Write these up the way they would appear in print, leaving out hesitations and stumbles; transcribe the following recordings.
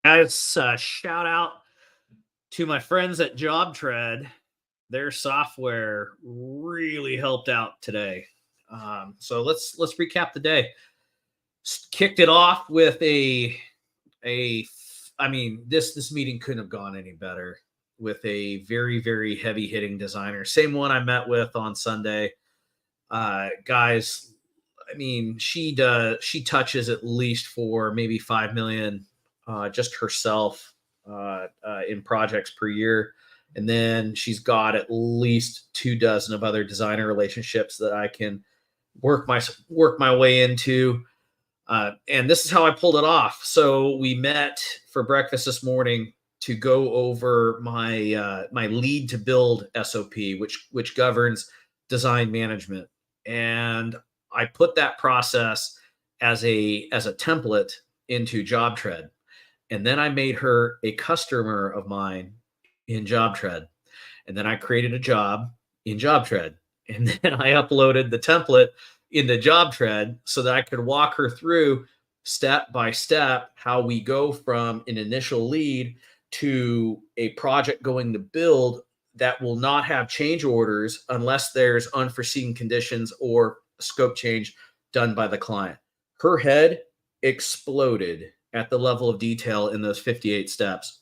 Guys, shout out to my friends at JobTread. Their software really helped out today. So let's recap the day. Kicked it off with a I mean this meeting couldn't have gone any better with a very heavy hitting designer. Same one I met with on Sunday. Guys, I mean she touches at least for maybe 5 million just herself in projects per year. And then she's got at least 24 of other designer relationships that I can work my way into. And this is how I pulled it off. So we met for breakfast this morning to go over my lead to build SOP, which governs design management. And I put that process as a template into JobTread. And then I made her a customer of mine in JobTread. And then I created a job in JobTread. And then I uploaded the template in the JobTread so that I could walk her through step by step how we go from an initial lead to a project going to build that will not have change orders unless there's unforeseen conditions or a scope change done by the client. Her head exploded at the level of detail in those 58 steps.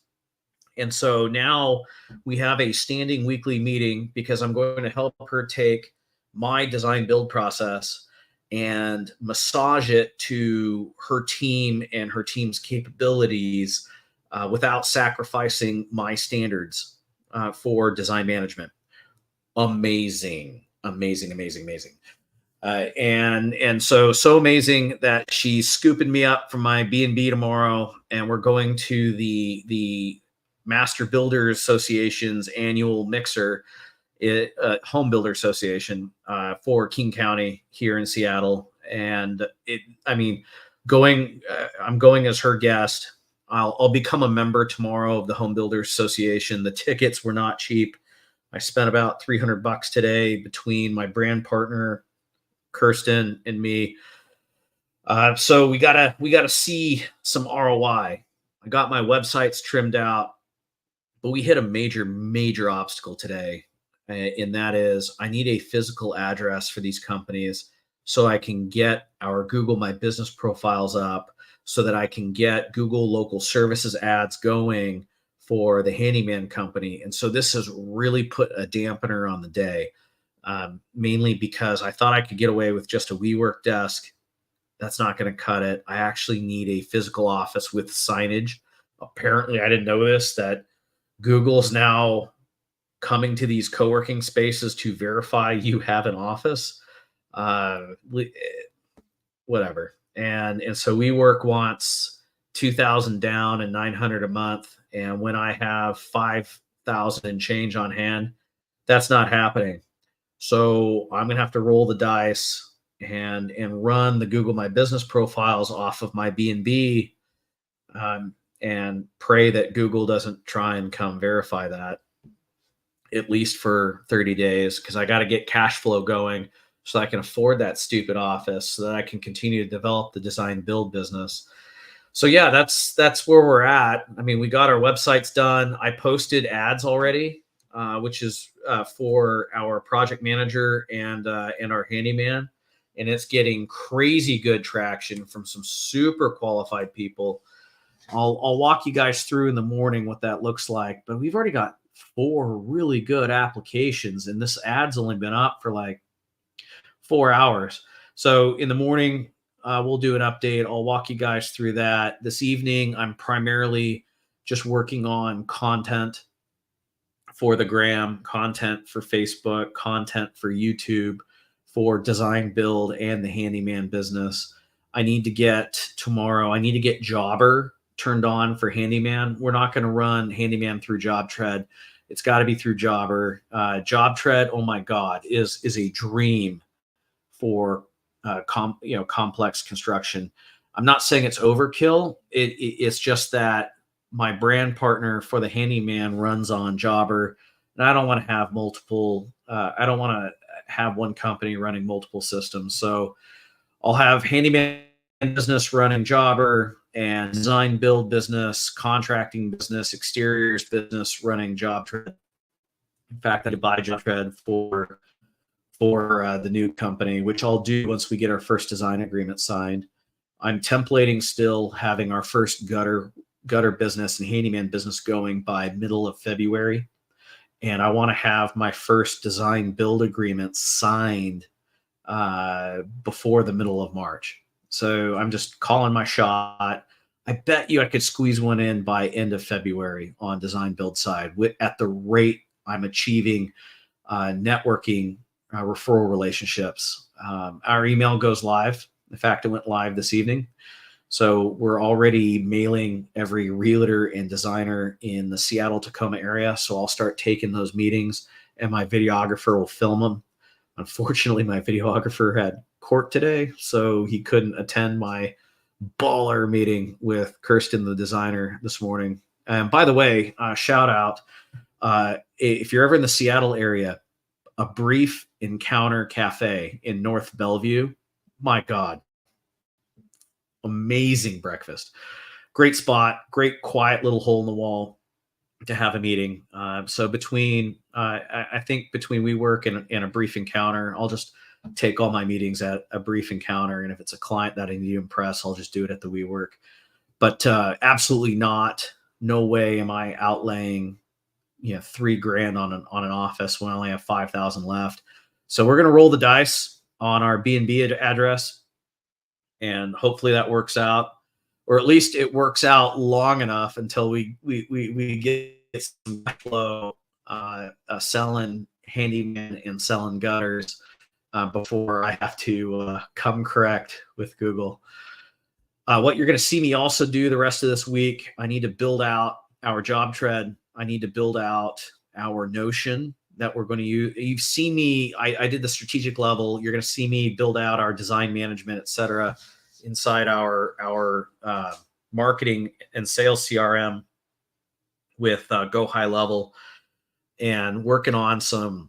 And so now we have a standing weekly meeting because I'm going to help her take my design build process and massage it to her team and her team's capabilities without sacrificing my standards for design management. Amazing. And so amazing that she's scooping me up from my B&B tomorrow, and we're going to the Master Builders Association's annual mixer, Home Builder Association for King County here in Seattle. And I'm going as her guest. I'll become a member tomorrow of the Home Builders Association. The tickets were not cheap. I spent about $300 today between my brand partner Kirsten and me. So we gotta see some ROI. I got my websites trimmed out, but we hit a major obstacle today. And that is I need a physical address for these companies so I can get our Google My Business profiles up so that I can get Google local services ads going for the handyman company. And so this has really put a dampener on the day. Mainly because I thought I could get away with just a WeWork desk. That's not going to cut it. I actually need a physical office with signage. Apparently, I didn't know this, that Google's now coming to these co-working spaces to verify you have an office. Whatever. And so WeWork wants 2,000 down and 900 a month. And when I have 5,000 and change on hand, that's not happening. So I'm going to have to roll the dice and run the Google My Business profiles off of my B&B and pray that Google doesn't try and come verify that, at least for 30 days, because I got to get cash flow going so I can afford that stupid office so that I can continue to develop the design build business. So yeah, that's where we're at. I mean, we got our websites done. I posted ads already. Which is for our project manager and our handyman. And it's getting crazy good traction from some super qualified people. I'll walk you guys through in the morning what that looks like. But we've already got 4 really good applications, and this ad's only been up for like 4 hours. So in the morning, we'll do an update. I'll walk you guys through that. This evening, I'm primarily just working on content for the gram, content for Facebook, content for YouTube, for design build and the handyman business. I need to get Jobber turned on for handyman. We're not going to run handyman through JobTread. It's got to be through Jobber. JobTread, oh my God, is a dream for complex construction. I'm not saying it's overkill. It's just that my brand partner for the handyman runs on Jobber, and I don't want to have multiple. I don't want to have one company running multiple systems. So I'll have handyman business running Jobber, and design build business, contracting business, exteriors business, running job tread. In fact, I could buy job tread for the new company, which I'll do once we get our first design agreement signed. I'm templating still, having our first gutter business and handyman business going by middle of February. And I want to have my first design build agreement signed before the middle of March. So I'm just calling my shot. I bet you I could squeeze one in by end of February on design build side at the rate I'm achieving networking referral relationships. Our email goes live. In fact, it went live this evening. So we're already mailing every realtor and designer in the Seattle, Tacoma area. So I'll start taking those meetings, and my videographer will film them. Unfortunately, my videographer had court today, so he couldn't attend my baller meeting with Kirsten, the designer, this morning. And by the way, shout out, if you're ever in the Seattle area, A Brief Encounter Cafe in North Bellevue. My God, amazing breakfast. Great spot, great quiet little hole in the wall to have a meeting. So between, I think between WeWork and A Brief Encounter, I'll just take all my meetings at A Brief Encounter. And if it's a client that I need to impress, I'll just do it at the WeWork. But absolutely not. No way am I outlaying $3,000 on an office when I only have 5,000 left. So we're going to roll the dice on our B&B address, and hopefully that works out, or at least it works out long enough until we get some flow selling handyman and selling gutters before I have to come correct with Google. What you're going to see me also do the rest of this week, I need to build out our job tread. I need to build out our Notion that we're going to use. You've seen me, I did the strategic level. You're going to see me build out our design management, et cetera, inside our marketing and sales CRM with Go High Level, and working on some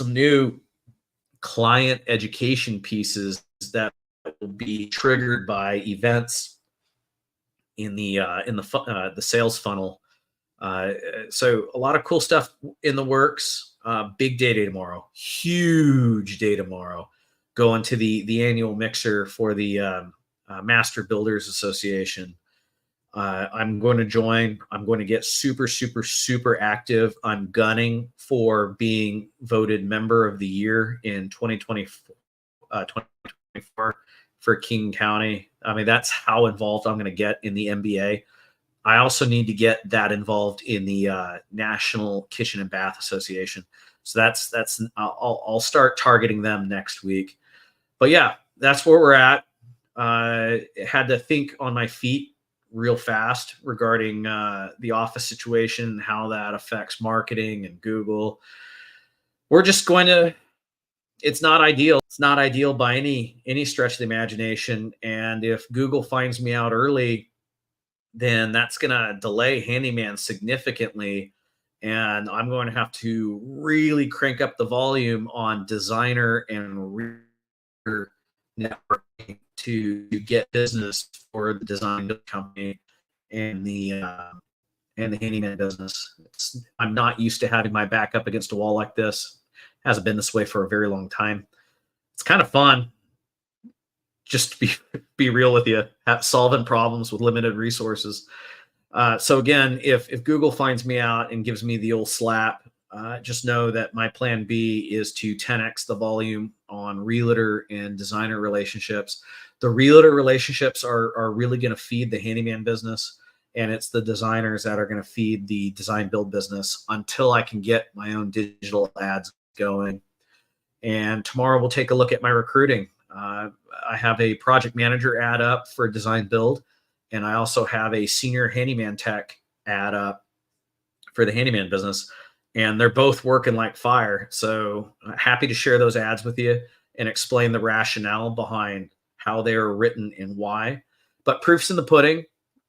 new client education pieces that will be triggered by events in the sales funnel. So a lot of cool stuff in the works. Big day tomorrow, huge day tomorrow. Going to the annual mixer for the Master Builders Association. I'm going to join. I'm going to get super, super, super active. I'm gunning for being voted Member of the Year in 2024 for King County. I mean, that's how involved I'm going to get in the MBA. I also need to get that involved in the National Kitchen and Bath Association. So that's I'll start targeting them next week. But yeah, that's where we're at. Had to think on my feet real fast regarding the office situation and how that affects marketing and Google. We're just going to, it's not ideal. It's not ideal by any stretch of the imagination. And if Google finds me out early, then that's going to delay handyman significantly. And I'm going to have to really crank up the volume on designer and networking to get business for the design company and the handyman business. I'm not used to having my back up against a wall like this. Hasn't been this way for a very long time. It's kind of fun, just to be real with you, solving problems with limited resources. So again, if Google finds me out and gives me the old slap, just know that my plan B is to 10x the volume on realtor and designer relationships. The realtor relationships are really going to feed the handyman business, and it's the designers that are going to feed the design build business until I can get my own digital ads going. And tomorrow we'll take a look at my recruiting. I have a project manager ad up for design build, and I also have a senior handyman tech ad up for the handyman business, and they're both working like fire. So happy to share those ads with you and explain the rationale behind how they are written and why. But proof's in the pudding.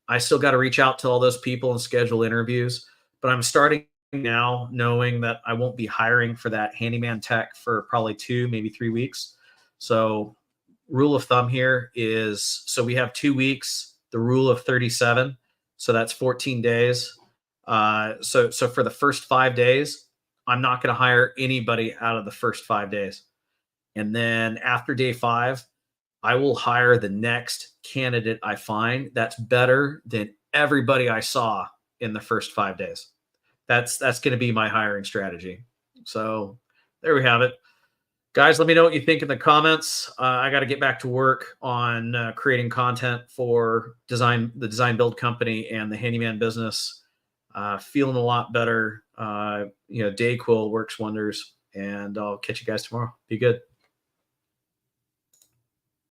I still got to reach out to all those people and schedule interviews, but I'm starting now knowing that I won't be hiring for that handyman tech for probably 2, maybe 3 weeks. So rule of thumb here is, so we have 2 weeks the rule of 37. So that's 14 days. So for the first 5 days, I'm not going to hire anybody out of the first 5 days. And then after day 5, I will hire the next candidate I find that's better than everybody I saw in the first 5 days. That's going to be my hiring strategy. So there we have it. Guys, let me know what you think in the comments. I got to get back to work on creating content for the design build company and the handyman business. Feeling a lot better. Dayquil works wonders, and I'll catch you guys tomorrow. Be good.